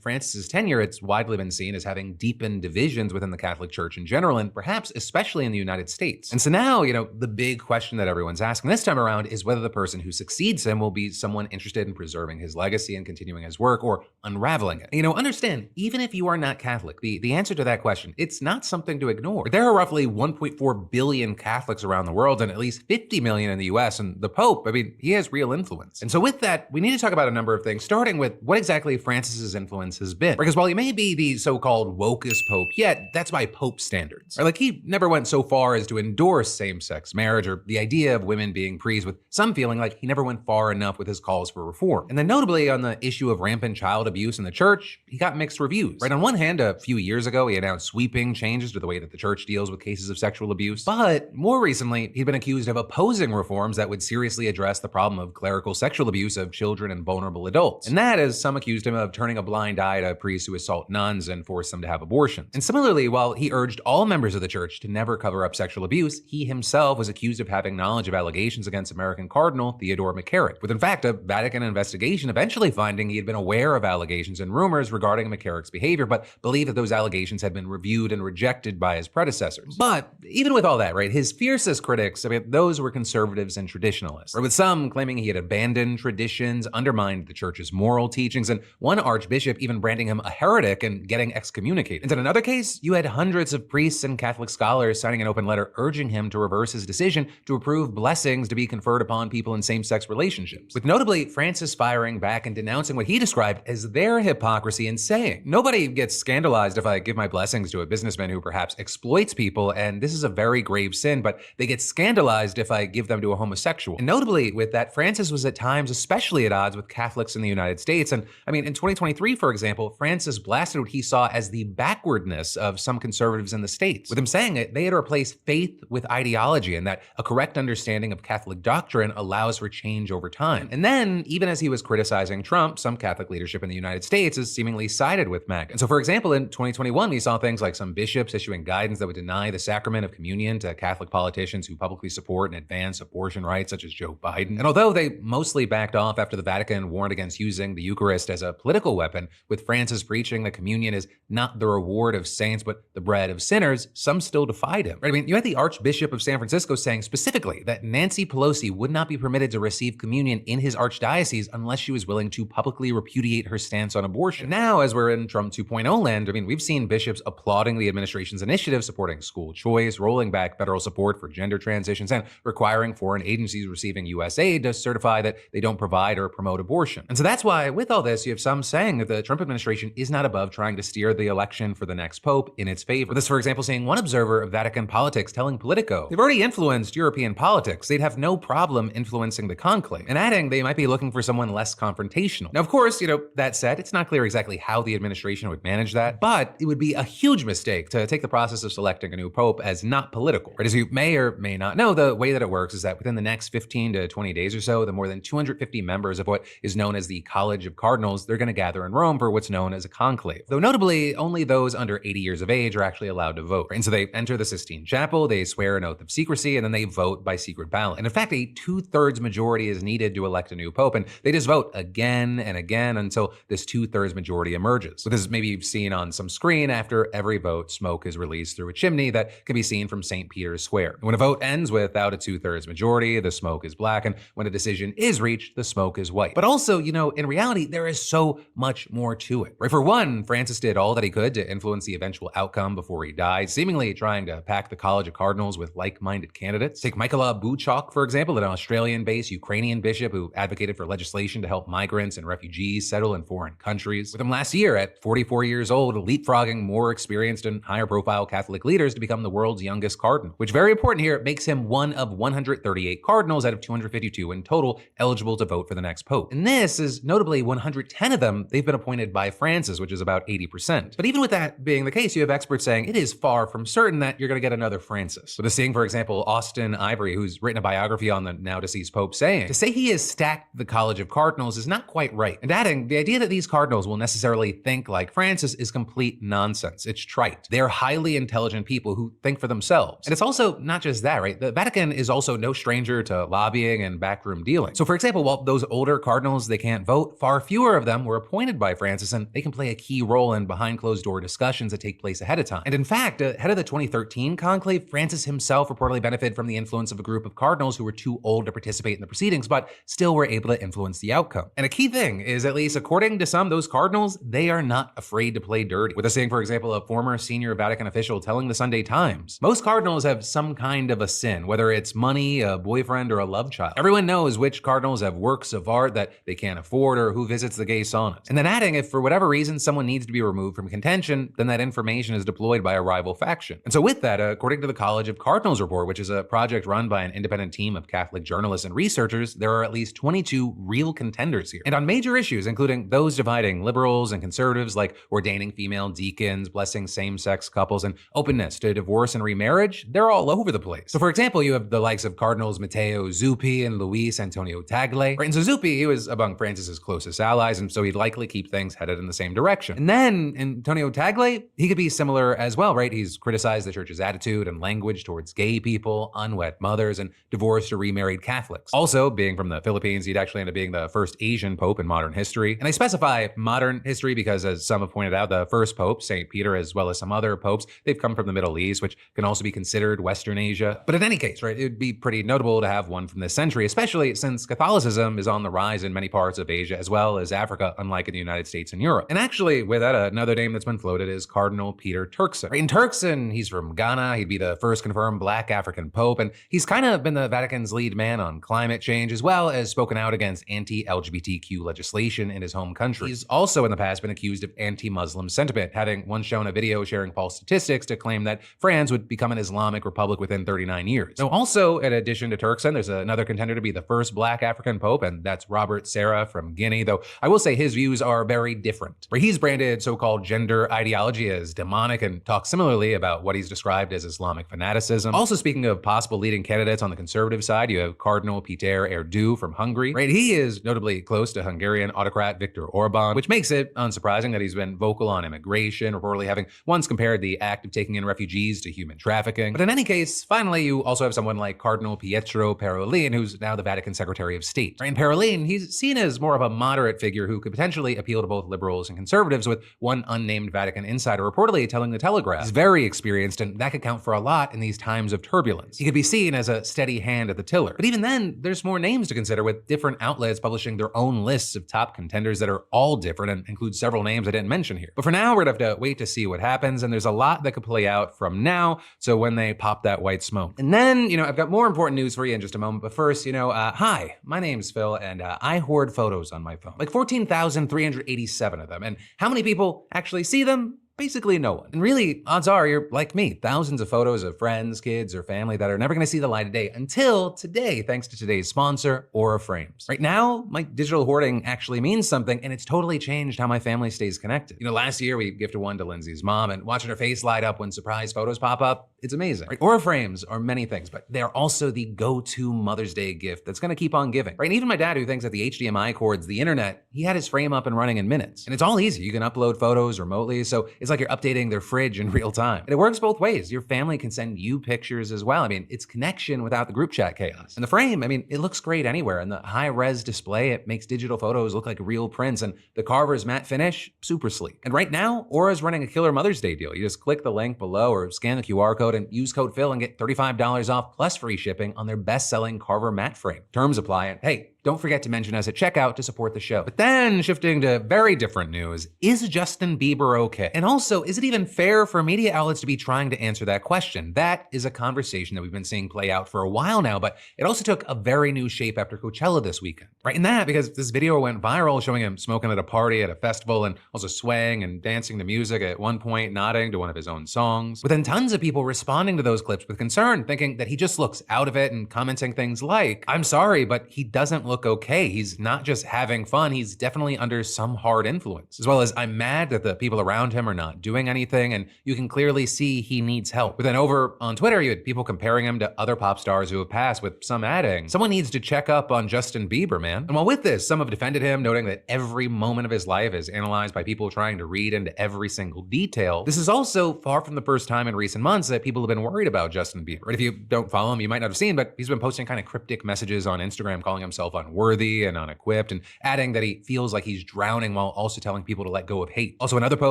Francis's tenure, it's widely been seen as having deepened divisions within the Catholic Church in general, and perhaps especially in the United States. And so now, the big question that everyone's asking this time around is whether the person who succeeds him will be someone interested in preserving his legacy and continuing his work or unraveling it. Understand, even if you are not Catholic, the answer to that question, it's not something to ignore. There are roughly 1.4 billion Catholics around the world and at least 50 million in the US, and the Pope, he has real influence. And so with that, we need to talk about a number of things, starting with what exactly Francis's influence has been. Because while he may be the so-called wokest pope yet, that's by Pope standards. Or he never went so far as to endorse same-sex marriage or the idea of women being priests, with some feeling like he never went far enough with his calls for reform. And then notably on the issue of rampant child abuse in the church, he got mixed reviews. Right, on one hand, a few years ago, he announced sweeping changes to the way that the church deals with cases of sexual abuse. But more recently, he'd been accused of opposing reforms that would seriously address the problem of clerical sexual abuse of children and vulnerable adults. And that, as some accused him of turning a blind eye to priests who assault nuns and force them to have abortions. And similarly, while he urged all members of the church to never cover up sexual abuse, he himself was accused of having knowledge of allegations against American Cardinal Theodore McCarrick, with in fact a Vatican investigation eventually finding he had been aware of allegations and rumors regarding McCarrick's behavior, but believed that those allegations had been reviewed and rejected by his predecessors. But even with all that, right, his fiercest critics, those were conservatives and traditionalists, with some claiming he had abandoned traditions, undermined the church's moral teachings, and one archbishop even branding him a heretic and getting excommunicated. And in another case, you had hundreds of priests and Catholic scholars signing an open letter urging him to reverse his decision to approve blessings to be conferred upon people in same-sex relationships, with notably Francis firing back and denouncing what he described as their hypocrisy and saying, "Nobody gets scandalized if I give my blessings to a businessman who perhaps exploits people, and this is a very grave sin, but they get scandalized if I give them to a homosexual." And notably with that, Francis was at times especially at odds with Catholics in the United States. And in 2023, for example, Francis blasted what he saw as the backwardness of some conservatives in the States, with him saying that they had replaced faith with ideology and that a correct understanding of Catholic doctrine allows for change over time. And then, even as he was criticizing Trump, some Catholic leadership in the United States has seemingly sided with MAGA. And so, for example, in 2021, we saw things like some bishops issuing guidance that would deny the sacrament of communion to Catholic politicians who publicly support and advance abortion rights, such as Joe Biden. And although they mostly backed off after the Vatican warned against using the Eucharist as a political weapon, with Francis preaching that communion is not the reward of saints, but the bread of sinners, some still defied him. Right? You had the Archbishop of San Francisco saying specifically that Nancy Pelosi would not be permitted to receive communion in his archdiocese unless she was willing to publicly repudiate her stance on abortion. And now, as we're in Trump 2.0 land, we've seen bishops applauding the administration's initiative supporting school choice, rolling back federal support for gender transitions, and requiring foreign agencies receiving U.S. aid to certify that they don't provide or promote abortion. And so that's why, with all this, you have some saying that the Trump administration is not above trying to steer the election for the next pope in its favor. This, for example, seeing one observer of Vatican politics telling Politico they've already influenced European politics. They'd have no problem influencing the conclave, and adding they might be looking for someone less confrontational. Now, of course, that said, it's not clear exactly how the administration would manage that, but it would be a huge mistake to take the process of selecting a new pope as not political. Right? As you may or may not know, the way that it works is that within the next 15 to 20 days or so, the more than 250 members of what is known as the College of Cardinals, they're going to gather in Rome for what's known as a conclave. Though notably, only those under 80 years of age are actually allowed to vote. Right? And so they enter the Sistine Chapel, they swear an oath of secrecy, and then they vote by secret ballot. And in fact, a 2/3 majority is needed to elect a new pope, and they just vote again and again until this 2/3 majority emerges. So this is maybe you've seen on some screen. After every vote, smoke is released through a chimney that can be seen from St. Peter's Square. And when a vote ends without a 2/3 majority, the smoke is black, and when a decision is reached, the smoke is white. But also, in reality, there is so much more to it. Right? For one, Francis did all that he could to influence the eventual outcome before he died, seemingly trying to pack the College of Cardinals with like-minded candidates. Take Mykola Buchok, for example, an Australian-based Ukrainian bishop who advocated for legislation to help migrants and refugees settle in foreign countries. With him last year, at 44 years old, leapfrogging more experienced and higher-profile Catholic leaders to become the world's youngest cardinal, which, very important here, makes him one of 138 cardinals out of 252 in total eligible to vote for the next pope. And this is notably 110 of them, they've been appointed by Francis, which is about 80%. But even with that being the case, you have experts saying it is far from certain that you're going to get another Francis. With seeing, for example, Austin Ivory, who's written a biography on the now-deceased pope, saying, to say he has stacked the College of Cardinals is not quite right. And adding, the idea that these cardinals will necessarily think like Francis is complete nonsense. It's trite. They're highly intelligent people who think for themselves. And it's also not just that, right? The Vatican is also no stranger to lobbying and backroom dealing. So, for example, while those older cardinals, they can't vote, far fewer of them were appointed by Francis Francis, and they can play a key role in behind-closed-door discussions that take place ahead of time. And in fact, ahead of the 2013 conclave, Francis himself reportedly benefited from the influence of a group of cardinals who were too old to participate in the proceedings, but still were able to influence the outcome. And a key thing is, at least according to some, those cardinals, they are not afraid to play dirty. With a saying, for example, a former senior Vatican official telling the Sunday Times, most cardinals have some kind of a sin, whether it's money, a boyfriend, or a love child. Everyone knows which cardinals have works of art that they can't afford or who visits the gay saunas. And then adding, if for whatever reason someone needs to be removed from contention, then that information is deployed by a rival faction. And so with that, according to the College of Cardinals report, which is a project run by an independent team of Catholic journalists and researchers, there are at least 22 real contenders here. And on major issues, including those dividing liberals and conservatives, like ordaining female deacons, blessing same-sex couples, and openness to divorce and remarriage, they're all over the place. So for example, you have the likes of Cardinals Matteo Zuppi and Luis Antonio Tagle. Right, and so Zuppi, he was among Francis's closest allies, and so he'd likely keep things headed in the same direction. And then Antonio Tagle, he could be similar as well, right? He's criticized the church's attitude and language towards gay people, unwed mothers, and divorced or remarried Catholics. Also, being from the Philippines, he'd actually end up being the first Asian pope in modern history. And I specify modern history because, as some have pointed out, the first pope, St. Peter, as well as some other popes, they've come from the Middle East, which can also be considered Western Asia. But in any case, right, it'd be pretty notable to have one from this century, especially since Catholicism is on the rise in many parts of Asia as well as Africa, unlike in the United States and Europe. And actually, with that, another name that's been floated is Cardinal Peter Turkson. Right, and Turkson, he's from Ghana. He'd be the first confirmed Black African pope, and he's kind of been the Vatican's lead man on climate change, as well as spoken out against anti-LGBTQ legislation in his home country. He's also in the past been accused of anti-Muslim sentiment, having once shown a video sharing false statistics to claim that France would become an Islamic republic within 39 years. Now, also, in addition to Turkson, there's another contender to be the first Black African pope, and that's Robert Serra from Guinea, though I will say his views are very different. Where he's branded so-called gender ideology as demonic and talks similarly about what he's described as Islamic fanaticism. Also, speaking of possible leading candidates on the conservative side, you have Cardinal Peter Erdu from Hungary. Right, he is notably close to Hungarian autocrat Viktor Orban, which makes it unsurprising that he's been vocal on immigration, reportedly having once compared the act of taking in refugees to human trafficking. But in any case, finally, you also have someone like Cardinal Pietro Parolin, who's now the Vatican Secretary of State. Right, and Parolin, he's seen as more of a moderate figure who could potentially appeal to both liberals and conservatives, with one unnamed Vatican insider reportedly telling the Telegraph he's very experienced, and that could count for a lot in these times of turbulence. He could be seen as a steady hand at the tiller. But even then, there's more names to consider, with different outlets publishing their own lists of top contenders that are all different and include several names I didn't mention here. But for now, we're gonna have to wait to see what happens, and there's a lot that could play out from now, so when they pop that white smoke. And then, I've got more important news for you in just a moment, but first, hi, my name's Phil, and I hoard photos on my phone. Like 14,387 of them. And how many people actually see them? Basically no one. And really, odds are you're like me, thousands of photos of friends, kids, or family that are never gonna see the light of day until today, thanks to today's sponsor, Aura Frames. Right now, my digital hoarding actually means something, and it's totally changed how my family stays connected. Last year we gifted one to Lindsay's mom, and watching her face light up when surprise photos pop up, it's amazing. Right? Aura Frames are many things, but they're also the go-to Mother's Day gift that's gonna keep on giving. Right? And even my dad, who thinks that the HDMI cord's the internet, he had his frame up and running in minutes. And it's all easy. You can upload photos remotely, so it's like you're updating their fridge in real time. And it works both ways. Your family can send you pictures as well. It's connection without the group chat chaos. And the frame, it looks great anywhere. And the high-res display, it makes digital photos look like real prints. And the Carver's matte finish, super sleek. And right now, Aura's running a killer Mother's Day deal. You just click the link below or scan the QR code and use code Phil and get $35 off plus free shipping on their best-selling Carver matte frame. Terms apply, and hey, don't forget to mention us at checkout to support the show. But then, shifting to very different news, is Justin Bieber okay? And also, is it even fair for media outlets to be trying to answer that question? That is a conversation that we've been seeing play out for a while now, but it also took a very new shape after Coachella this weekend. Right, and that because this video went viral showing him smoking at a party at a festival and also swaying and dancing to music, at one point nodding to one of his own songs. But then tons of people responding to those clips with concern, thinking that he just looks out of it and commenting things like, I'm sorry, but he doesn't look okay. He's not just having fun, he's definitely under some hard influence. As well as, I'm mad that the people around him are not doing anything, and you can clearly see he needs help. But then over on Twitter, you had people comparing him to other pop stars who have passed, with some adding, someone needs to check up on Justin Bieber, man. And while with this, some have defended him, noting that every moment of his life is analyzed by people trying to read into every single detail. This is also far from the first time in recent months that people have been worried about Justin Bieber. Right? If you don't follow him, you might not have seen, but he's been posting kind of cryptic messages on Instagram calling himself unworthy and unequipped, and adding that he feels like he's drowning while also telling people to let go of hate. Also, another post